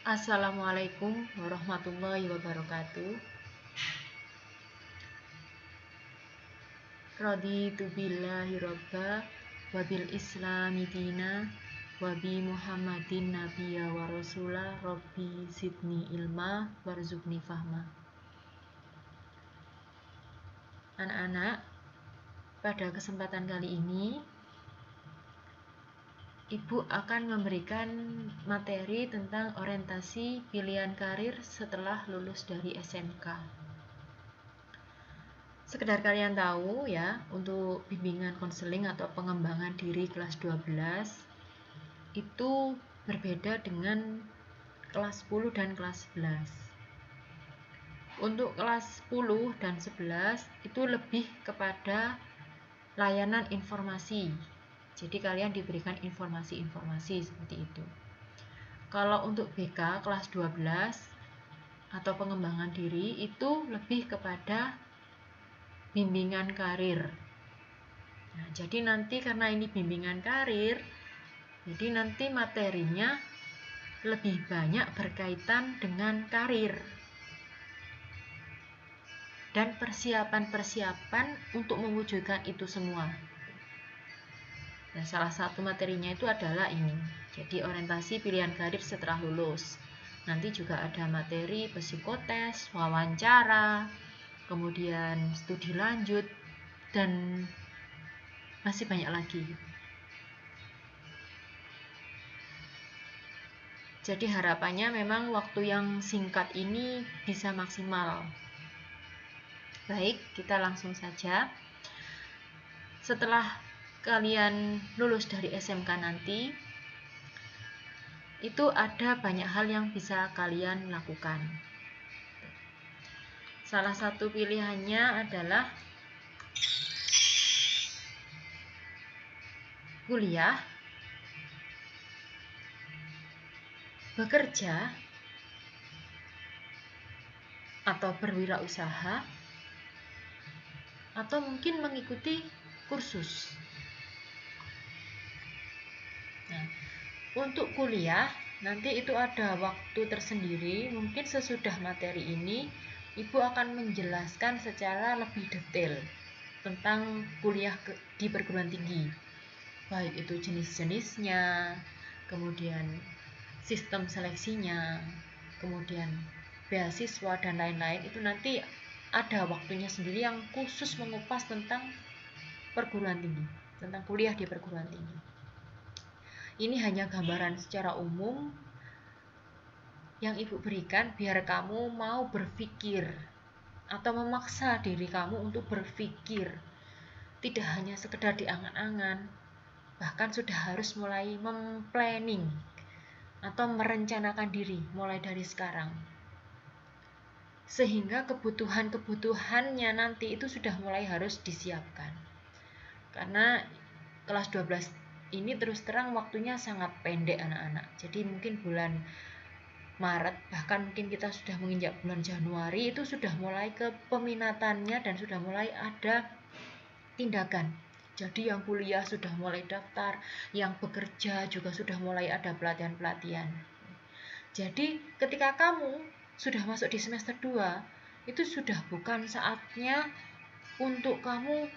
Assalamualaikum warahmatullahi wabarakatuh. Raditu billahi robba wabil islami dina wabi muhammadin nabiyya wa rasula rabbi zidni ilma warzuqni fahma. Anak-anak, pada kesempatan kali ini Ibu akan memberikan materi tentang orientasi pilihan karir setelah lulus dari SMK. Sekedar kalian tahu ya, untuk bimbingan konseling atau pengembangan diri kelas 12 itu berbeda dengan kelas 10 dan kelas 11. Untuk kelas 10 dan 11 itu lebih kepada layanan informasi. Jadi kalian diberikan informasi-informasi seperti itu. Kalau untuk BK kelas 12 atau pengembangan diri itu lebih kepada bimbingan karir. Nah, jadi nanti karena ini bimbingan karir, jadi nanti materinya lebih banyak berkaitan dengan karir dan persiapan-persiapan untuk mewujudkan itu semua. Nah, salah satu materinya itu adalah ini. Jadi orientasi pilihan karir setelah lulus. Nanti juga ada materi psikotes, wawancara, kemudian studi lanjut, dan masih banyak lagi. Jadi harapannya memang waktu yang singkat ini bisa maksimal. Baik, kita langsung saja. Setelah kalian lulus dari SMK nanti, itu ada banyak hal yang bisa kalian lakukan. Salah satu pilihannya adalah kuliah, bekerja, atau berwirausaha, atau mungkin mengikuti kursus. Nah, untuk kuliah nanti itu ada waktu tersendiri. Mungkin sesudah materi ini Ibu akan menjelaskan secara lebih detail tentang kuliah di perguruan tinggi, baik itu jenis-jenisnya, kemudian sistem seleksinya, kemudian beasiswa dan lain-lain. Itu nanti ada waktunya sendiri yang khusus mengupas tentang perguruan tinggi, tentang kuliah di perguruan tinggi. Ini hanya gambaran secara umum yang Ibu berikan biar kamu mau berpikir atau memaksa diri kamu untuk berpikir. Tidak hanya sekedar diangan-angan, bahkan sudah harus mulai memplanning atau merencanakan diri mulai dari sekarang. Sehingga kebutuhan-kebutuhannya nanti itu sudah mulai harus disiapkan. Karena kelas 12 ini terus terang waktunya sangat pendek anak-anak. Jadi mungkin bulan Maret, bahkan mungkin kita sudah menginjak bulan Januari, itu sudah mulai ke peminatannya dan sudah mulai ada tindakan. Jadi yang kuliah sudah mulai daftar, yang bekerja juga sudah mulai ada pelatihan-pelatihan. Jadi ketika kamu sudah masuk di semester 2, itu sudah bukan saatnya untuk kamu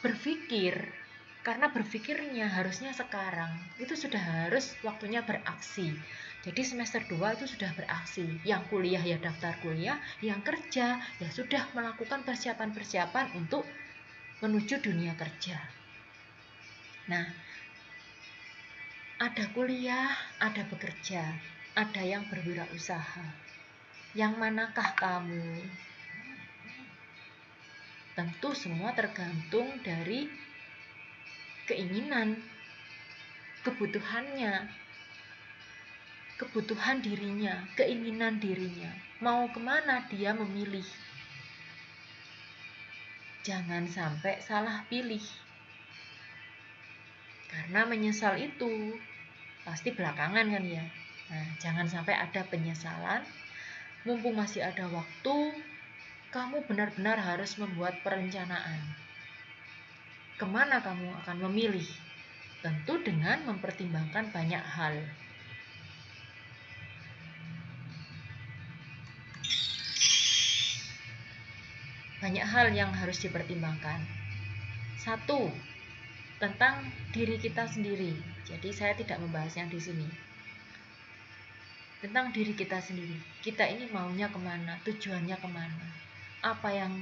berpikir, karena berpikirnya harusnya sekarang. Itu sudah harus waktunya beraksi. Jadi semester 2 itu sudah beraksi. Yang kuliah ya daftar kuliah, yang kerja ya sudah melakukan persiapan-persiapan untuk menuju dunia kerja. Nah, ada kuliah, ada bekerja, ada yang berwirausaha. Yang manakah kamu? Tentu semua tergantung dari keinginan, kebutuhannya, kebutuhan dirinya, keinginan dirinya. Mau kemana dia memilih. Jangan sampai salah pilih. Karena menyesal itu pasti belakangan kan ya. Nah, jangan sampai ada penyesalan. Mumpung masih ada waktu, kamu benar-benar harus membuat perencanaan. Kemana kamu akan memilih? Tentu dengan mempertimbangkan banyak hal. banyak hal yang harus dipertimbangkan. Satu, tentang diri kita sendiri. Jadi saya tidak membahasnya di sini. Tentang diri kita sendiri. Kita ini maunya kemana? Tujuannya kemana? Apa yang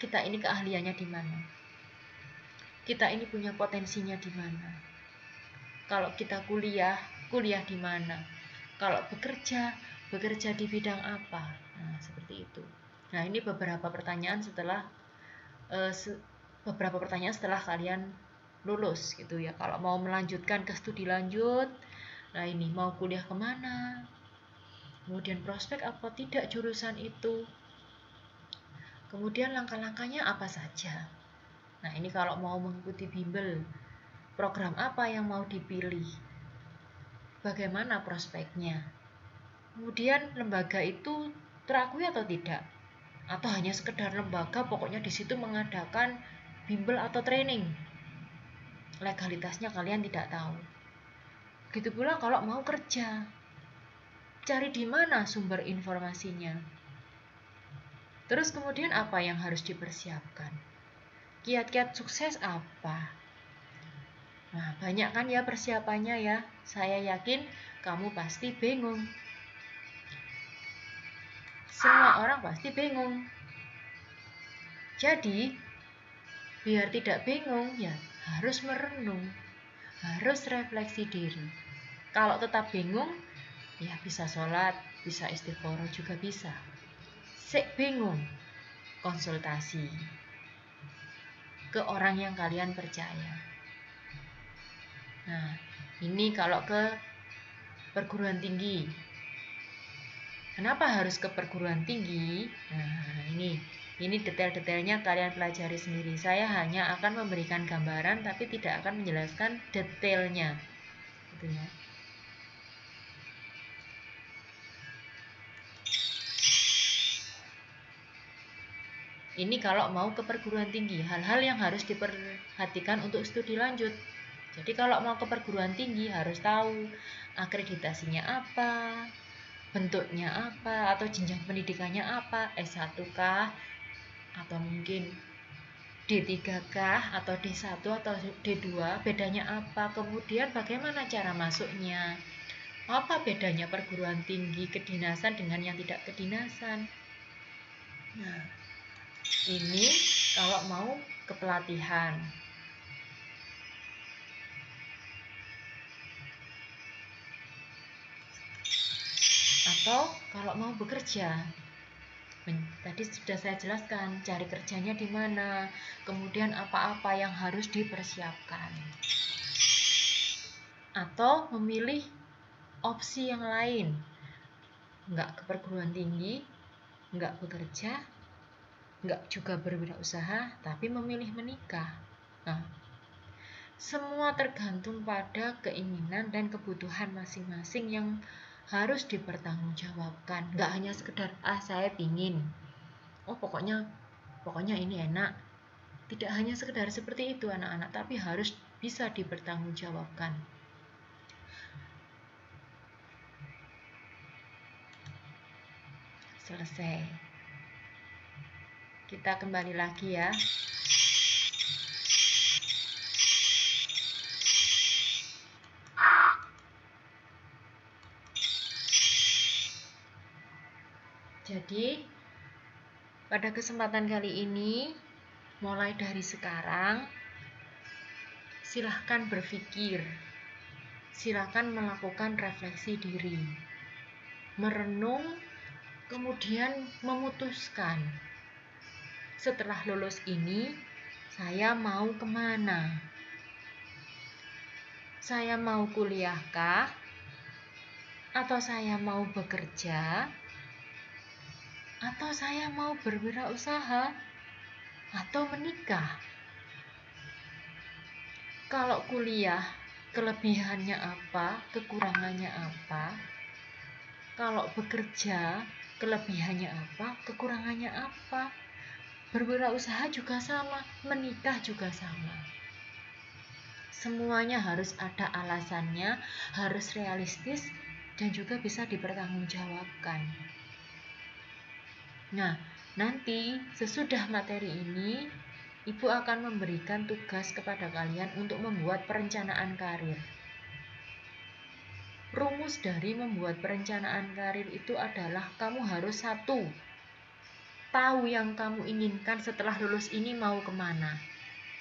kita ini keahliannya di mana? Kita ini punya potensinya di mana? Kalau kita kuliah di mana? Kalau bekerja di bidang apa? Nah, seperti itu. Nah, ini beberapa pertanyaan setelah kalian lulus gitu ya. Kalau mau melanjutkan ke studi lanjut, nah ini mau kuliah kemana, kemudian prospek apa tidak jurusan itu, kemudian langkah-langkahnya apa saja. Nah ini kalau mau mengikuti bimbel, program apa yang mau dipilih, bagaimana prospeknya, kemudian lembaga itu terakui atau tidak, atau hanya sekedar lembaga pokoknya di situ mengadakan bimbel atau training, legalitasnya kalian tidak tahu. Gitu pula kalau mau kerja, cari di mana sumber informasinya. Terus kemudian apa yang harus dipersiapkan? Kiat-kiat sukses apa? Nah, banyak kan ya persiapannya ya. Saya yakin kamu pasti bingung. Semua orang pasti bingung. Jadi, biar tidak bingung ya harus merenung, harus refleksi diri. Kalau tetap bingung, ya bisa sholat, bisa istighfar juga bisa. Sik bingung, konsultasi ke orang yang kalian percaya. Nah, ini kalau ke perguruan tinggi. Kenapa harus ke perguruan tinggi? Nah, ini detail-detailnya kalian pelajari sendiri. Saya hanya akan memberikan gambaran tapi tidak akan menjelaskan detailnya. Gitu ya. Ini kalau mau ke perguruan tinggi, hal-hal yang harus diperhatikan untuk studi lanjut. Jadi kalau mau ke perguruan tinggi harus tahu akreditasinya apa, bentuknya apa, atau jenjang pendidikannya apa, S1 kah, atau mungkin D3 kah, atau D1 atau D2, bedanya apa, kemudian bagaimana cara masuknya, apa bedanya perguruan tinggi kedinasan dengan yang tidak kedinasan. Nah, ini kalau mau ke pelatihan. Atau kalau mau bekerja, tadi sudah saya jelaskan cari kerjanya di mana, kemudian apa-apa yang harus dipersiapkan. Atau memilih opsi yang lain, nggak ke perguruan tinggi, nggak bekerja, nggak juga berwirausaha, tapi memilih menikah. Nah, semua tergantung pada keinginan dan kebutuhan masing-masing yang harus dipertanggungjawabkan. Nggak hanya sekedar saya pingin, pokoknya ini enak. Tidak hanya sekedar seperti itu anak-anak, tapi harus bisa dipertanggungjawabkan. Selesai. Kita kembali lagi ya. Jadi, pada kesempatan kali ini, mulai dari sekarang, silahkan berpikir, silahkan melakukan refleksi diri, merenung, kemudian memutuskan. Setelah lulus ini, saya mau kemana? Saya mau kuliahkah? Atau saya mau bekerja? Atau saya mau berwirausaha? Atau menikah? Kalau kuliah, kelebihannya apa? Kekurangannya apa? Kalau bekerja, kelebihannya apa? Kekurangannya apa? Berwirausaha juga sama, menikah juga sama. Semuanya harus ada alasannya, harus realistis, dan juga bisa dipertanggungjawabkan. Nah, Nanti sesudah materi ini, Ibu akan memberikan tugas kepada kalian untuk membuat perencanaan karir. Rumus dari membuat perencanaan karir itu adalah kamu harus satu, tahu yang kamu inginkan setelah lulus ini mau kemana.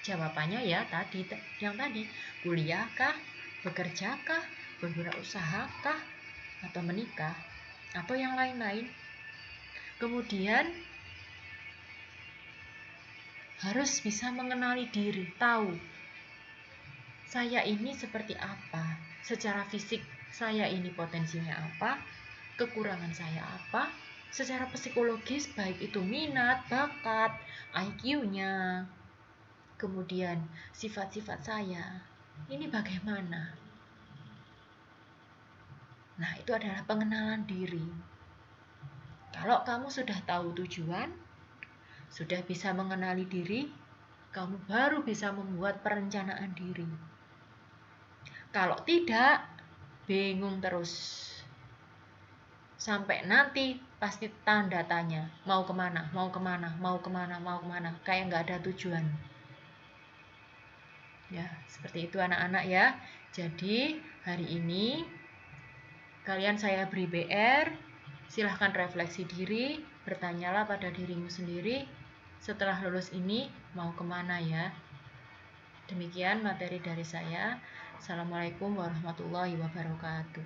Jawabannya ya tadi, yang tadi, kuliah kah, bekerja kah, berwirausaha kah, atau menikah, atau yang lain-lain. Kemudian harus bisa mengenali diri, tahu saya ini seperti apa, secara fisik saya ini potensinya apa, kekurangan saya apa, secara psikologis baik itu minat, bakat, IQ-nya, kemudian sifat-sifat saya ini bagaimana. Nah, itu adalah pengenalan diri. Kalau kamu sudah tahu tujuan, sudah bisa mengenali diri, kamu baru bisa membuat perencanaan diri. Kalau tidak, bingung terus. Sampai nanti pasti tanda tanya, mau kemana, mau kemana, mau kemana, mau kemana, kayak nggak ada tujuan. Ya, seperti itu anak-anak ya. Jadi, hari ini kalian saya beri BR, silahkan refleksi diri, bertanyalah pada dirimu sendiri, setelah lulus ini mau kemana ya. Demikian materi dari saya. Assalamualaikum warahmatullahi wabarakatuh.